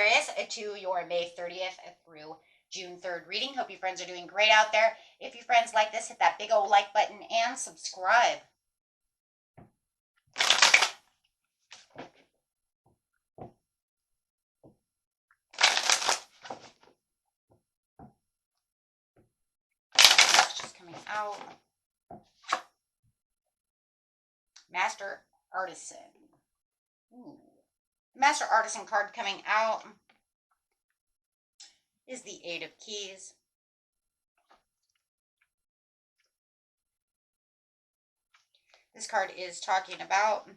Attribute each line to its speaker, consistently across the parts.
Speaker 1: Aquarius, to your May 30th through June 3rd reading. Hope you friends are doing great out there. If you friends like this, hit that big old like button and subscribe. That's just coming out. Master Artisan. Ooh. Master Artisan card coming out is the Eight of Keys. This card is talking about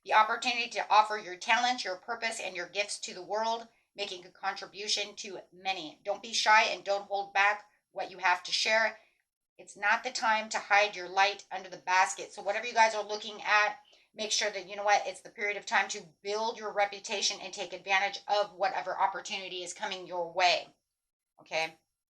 Speaker 1: the opportunity to offer your talents, your purpose, and your gifts to the world, making a contribution to many. Don't be shy and don't hold back what you have to share. It's not the time to hide your light under the basket. So whatever you guys are looking at, make sure that, you know what, it's the period of time to build your reputation and take advantage of whatever opportunity is coming your way. Okay?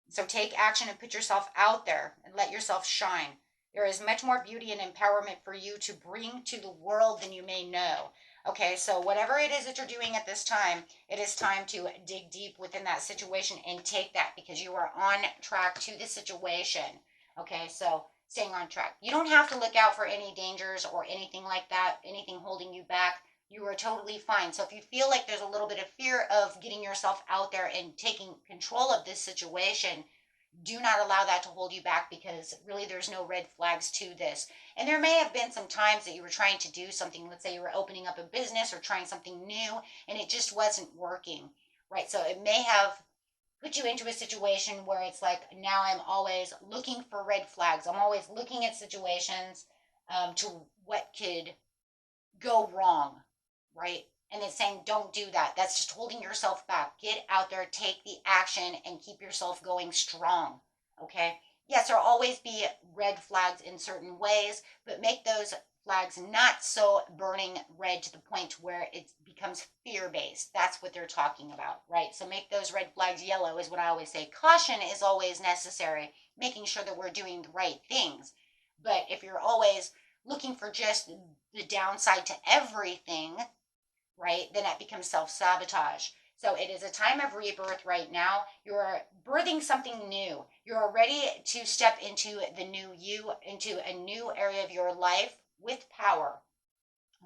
Speaker 1: So take action and put yourself out there and let yourself shine. There is much more beauty and empowerment for you to bring to the world than you may know. Okay, so whatever it is that you're doing at this time, it is time to dig deep within that situation and take that, because you are on track to the situation. Okay, so staying on track. You don't have to look out for any dangers or anything like that, anything holding you back. You are totally fine. So if you feel like there's a little bit of fear of getting yourself out there and taking control of this situation, do not allow that to hold you back, because really there's no red flags to this. And there may have been some times that you were trying to do something. Let's say you were opening up a business or trying something new and it just wasn't working, right? So it may have put you into a situation where it's like, now I'm always looking for red flags. I'm always looking at situations to what could go wrong, right? And it's saying, don't do that. That's just holding yourself back. Get out there, take the action, and keep yourself going strong, okay? Yes, there'll always be red flags in certain ways, but make those flags not so burning red to the point where it becomes fear-based. That's what they're talking about, right? So make those red flags yellow is what I always say. Caution is always necessary, making sure that we're doing the right things. But if you're always looking for just the downside to everything, right, then that becomes self-sabotage. So it is a time of rebirth right now. You're birthing something new. You're ready to step into the new you, into a new area of your life with power.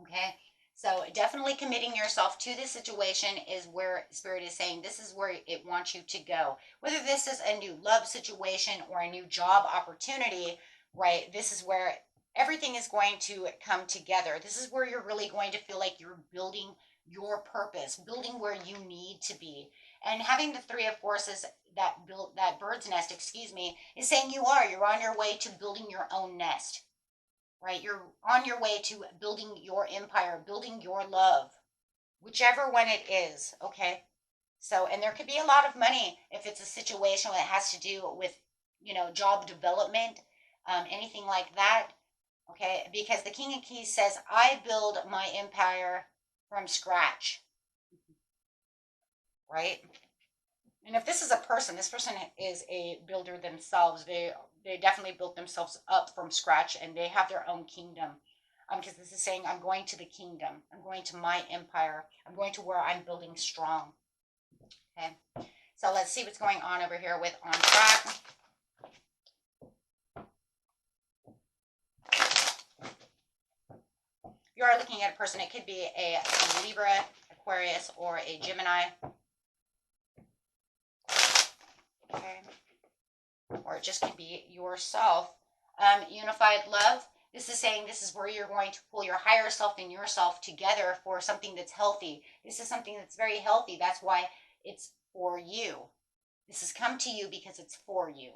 Speaker 1: Okay? So definitely committing yourself to this situation is where Spirit is saying this is where it wants you to go. Whether this is a new love situation or a new job opportunity, right, this is where everything is going to come together. This is where you're really going to feel like you're building your purpose, building where you need to be. And having the Three of Forces, that build that bird's nest, excuse me, is saying you're on your way to building your own nest, right? You're on your way to building your empire, building your love, whichever one it is, okay? So, and there could be a lot of money if it's a situation that has to do with, job development, anything like that. Okay, because the King of Keys says, I build my empire from scratch, right? And if this is a person, this person is a builder themselves. They definitely built themselves up from scratch, and they have their own kingdom. Because this is saying, I'm going to the kingdom. I'm going to my empire. I'm going to where I'm building strong. Okay, so let's see what's going on over here with on track. You are looking at a person. It could be a Libra, Aquarius, or a Gemini. Okay. Or it just could be yourself. Unified love. This is saying this is where you're going to pull your higher self and yourself together for something that's healthy. This is something that's very healthy. That's why it's for you. This has come to you because it's for you.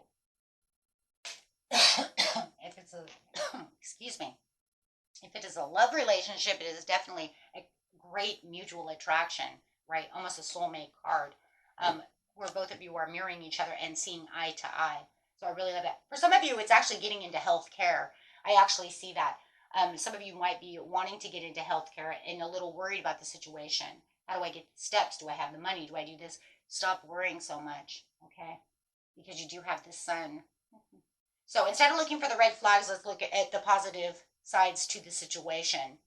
Speaker 1: If it's a, excuse me. If it is a love relationship, it is definitely a great mutual attraction, right? Almost a soulmate card, where both of you are mirroring each other and seeing eye to eye. So I really love that. For some of you, it's actually getting into healthcare. I actually see that. Some of you might be wanting to get into healthcare and a little worried about the situation. How do I get the steps? Do I have the money? Do I do this? Stop worrying so much, okay? Because you do have the sun. So instead of looking for the red flags, let's look at the positive sides to the situation.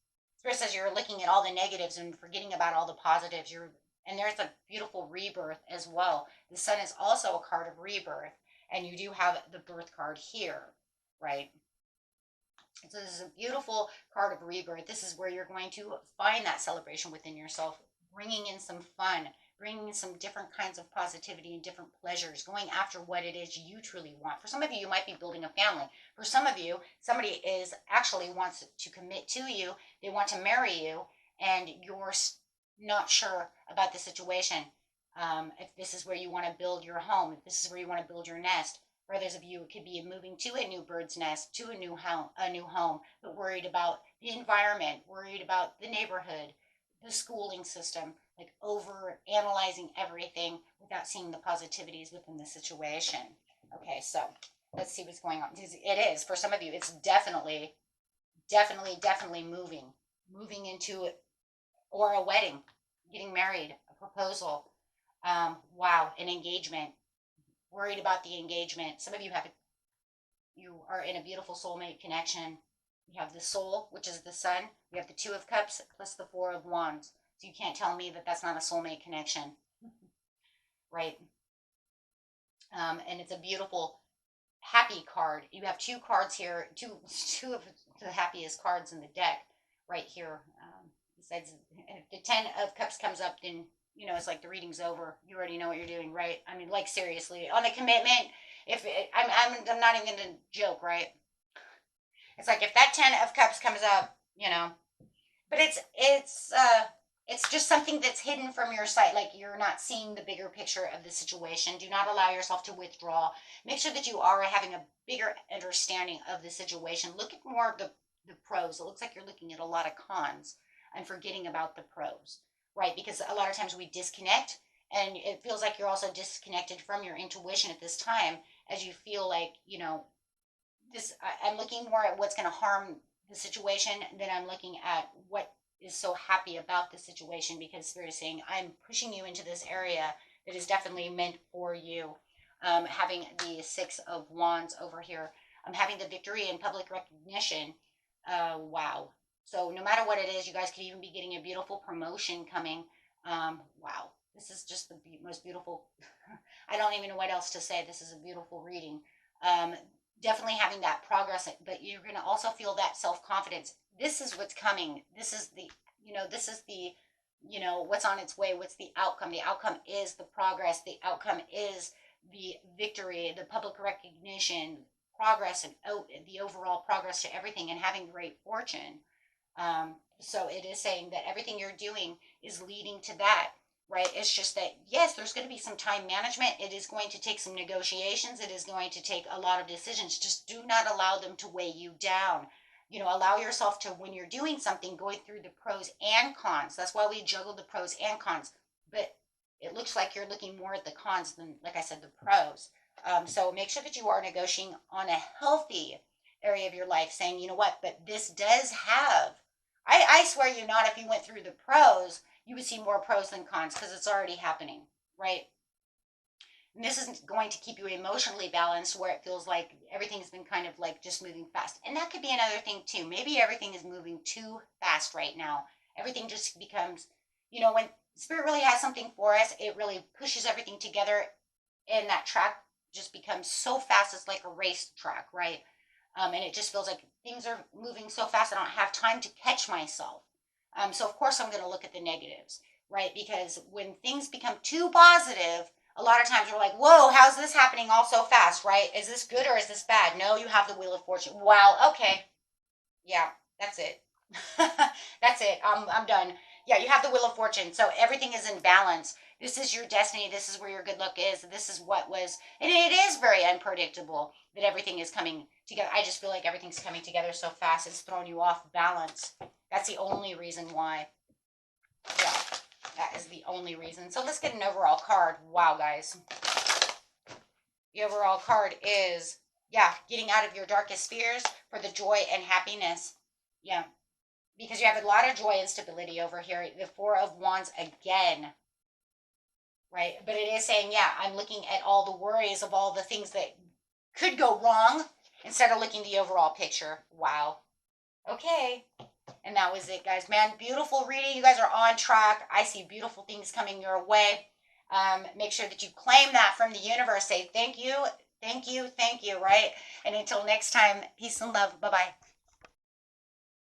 Speaker 1: Spirit says you're looking at all the negatives and forgetting about all the positives. You're And there's a beautiful rebirth as well. The sun is also a card of rebirth, and you do have the birth card here, right? So this is a beautiful card of rebirth. This is where you're going to find that celebration within yourself, bringing in some fun, bringing in some different kinds of positivity and different pleasures, going after what it is you truly want. For some of you, you might be building a family. For some of you, somebody is actually wants to commit to you. They want to marry you, and you're not sure about the situation. If this is where you want to build your home, if this is where you want to build your nest. For others of you, it could be moving to a new bird's nest, to a new home, but worried about the environment, worried about the neighborhood, the schooling system, like over analyzing everything without seeing the positivities within the situation. Okay, so let's see what's going on. It is, for some of you, it's definitely moving into it, or a wedding, getting married, a proposal, wow, an engagement, worried about the engagement. Some of you you are in a beautiful soulmate connection. You have the soul, which is the sun. You have the Two of Cups plus the Four of Wands. So you can't tell me that that's not a soulmate connection, right? And it's a beautiful, happy card. You have two cards here, two of the happiest cards in the deck right here. Besides, if the Ten of Cups comes up, then it's like the reading's over. You already know what you're doing, right? I mean, like seriously, on a commitment. I'm not even gonna joke, right? It's like if that Ten of Cups comes up, but it's just something that's hidden from your sight. Like you're not seeing the bigger picture of the situation. Do not allow yourself to withdraw. Make sure that you are having a bigger understanding of the situation. Look at more of the pros. It looks like you're looking at a lot of cons and forgetting about the pros, right? Because a lot of times we disconnect, and it feels like you're also disconnected from your intuition at this time, as you feel like, I'm looking more at what's going to harm the situation than I'm looking at what is so happy about the situation, because Spirit is saying, I'm pushing you into this area that is definitely meant for you. Having the Six of Wands over here, I'm having the victory and public recognition. Wow. So no matter what it is, you guys could even be getting a beautiful promotion coming. Wow. This is just the most beautiful. I don't even know what else to say. This is a beautiful reading. Definitely having that progress, but you're going to also feel that self-confidence. This is what's coming. This is the what's on its way. What's the outcome? The outcome is the progress. The outcome is the victory, the public recognition, progress, and the overall progress to everything, and having great fortune. So it is saying that everything you're doing is leading to that, right? It's just that, yes, there's going to be some time management. It is going to take some negotiations. It is going to take a lot of decisions. Just do not allow them to weigh you down. Allow yourself to, when you're doing something, going through the pros and cons. That's why we juggle the pros and cons. But it looks like you're looking more at the cons than, like I said, the pros. So make sure that you are negotiating on a healthy area of your life, saying, you know what, but this does have, I swear you not, if you went through the pros, you would see more pros than cons, because it's already happening, right? And this isn't going to keep you emotionally balanced, where it feels like everything's been kind of like just moving fast. And that could be another thing too. Maybe everything is moving too fast right now. Everything just becomes, when Spirit really has something for us, it really pushes everything together, and that track just becomes so fast. It's like a race track, right? And it just feels like things are moving so fast, I don't have time to catch myself. So of course I'm going to look at the negatives, right? Because when things become too positive, a lot of times we're like, whoa, how's this happening all so fast, right? Is this good or is this bad? No, you have the Wheel of Fortune. Wow, okay. Yeah, that's it. That's it. I'm done. Yeah, you have the Wheel of Fortune. So everything is in balance. This is your destiny. This is where your good luck is. This is what was, and it is very unpredictable that everything is coming together. I just feel like everything's coming together so fast. It's thrown you off balance. That's the only reason why. Yeah, that is the only reason. So let's get an overall card. Wow, guys. The overall card is, yeah, getting out of your darkest fears for the joy and happiness. Yeah, because you have a lot of joy and stability over here. The Four of Wands again. Right? But it is saying, yeah, I'm looking at all the worries of all the things that could go wrong instead of looking at the overall picture. Wow. Okay. And that was it, guys. Man, beautiful reading. You guys are on track. I see beautiful things coming your way. Make sure that you claim that from the universe. Say thank you, thank you, thank you, right? And until next time, peace and love. Bye-bye.